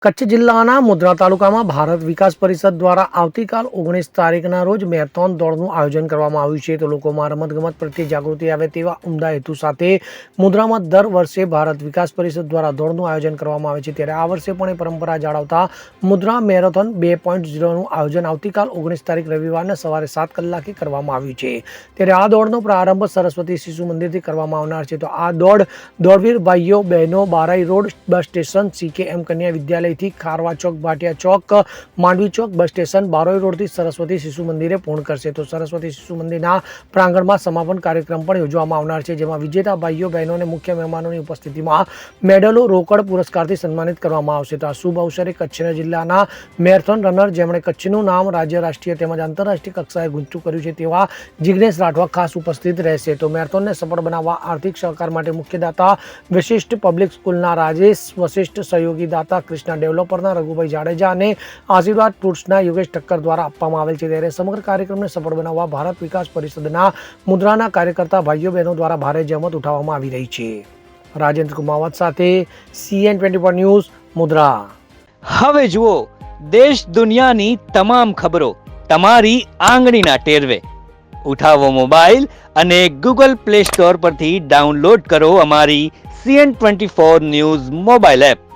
કચ્છ જિલ્લાના મુદ્રા તાલુકામાં ભારત વિકાસ પરિષદ દ્વારા આવતીકાલ 19 તારીખના રોજ મેરેથોન દોડનું આયોજન કરવામાં આવ્યું છે. તો લોકોમાં રમતગમત પ્રત્યે જાગૃતિ આવે તેવા ઉમદા હેતુ સાથે મુદ્રામાં દર વર્ષે ભારત વિકાસ પરિષદ દ્વારા દોડનું આયોજન કરવામાં આવે છે. ત્યારે આ વર્ષે પણ એ પરંપરા જાળવતા મુદ્રા મેરેથોન 2.0નું આયોજન આવતીકાલ 19 તારીખ રવિવારના સવારે 7 કલાકે કરવામાં આવ્યું છે. ત્યારે આ દોડનો પ્રારંભ સરસ્વતી શિશુ મંદિરથી કરવામાં આવનાર છે. તો આ દોડવીર ભાઈઓ બહેનો Barai road bus station CKM કન્યા વિદ્યાલય થી ખારવા ચોક ભાટિયા ચોક માંડવી ચોક બસ સ્ટેશન બારોઈ રોડથી સરસ્વતી શિશુ મંદિરે પૂર્ણ કરશે. તો સરસ્વતી શિશુ મંદિરના પ્રાંગણમાં સમાપન કાર્યક્રમ પણ યોજવામાં આવનાર છે, જેમાં વિજેતા ભાઈઓ બહેનોને મુખ્ય મહેમાનોની ઉપસ્થિતિમાં મેડલો રોકડ પુરસ્કારથી સન્માનિત કરવામાં આવશે. તો આ શુભ અવસરે કચ્છ જિલ્લાના મેરેથોન રનર જેમણે કચ્છનું નામ રાજ્ય, રાષ્ટ્રીય તેમજ આંતરરાષ્ટ્રીય કક્ષાએ ગુંજતું કર્યું છે તેવા જિગ્નેશ રાઠવા ખાસ ઉપસ્થિત રહેશે. તો મેરેથોનને સફળ બનાવવા આર્થિક સહકાર માટે મુખ્ય દાતા વિશિષ્ટ પબ્લિક સ્કૂલના રાજેશ વશિષ્ઠ, સહયોગી દાતા કૃષ્ણા ડેવલપરના રઘુભાઈ જાડેજા અને આશીર્વાદ ફ્રૂટ્સના યોગેશ ઠક્કર દ્વારા આપવામાં આવેલ છે. ત્યારે સમગ્ર કાર્યક્રમને સફળ બનાવવા ભારત વિકાસ પરિષદના મુદ્રાના કાર્યકર્તા ભાઈઓ બહેનો દ્વારા ભારે જહેમત ઉઠાવવામાં આવી રહી છે. રાજેન્દ્ર કુમાવત સાથે CN24 ન્યૂઝ મુદ્રા. હવે જુઓ દેશ દુનિયાની તમામ ખબરો તમારી આંગળીના ટેરવે. ઉઠાવો મોબાઈલ અને Google Play Store પરથી ડાઉનલોડ કરો અમારી CN24 ન્યૂઝ મોબાઈલ એપ.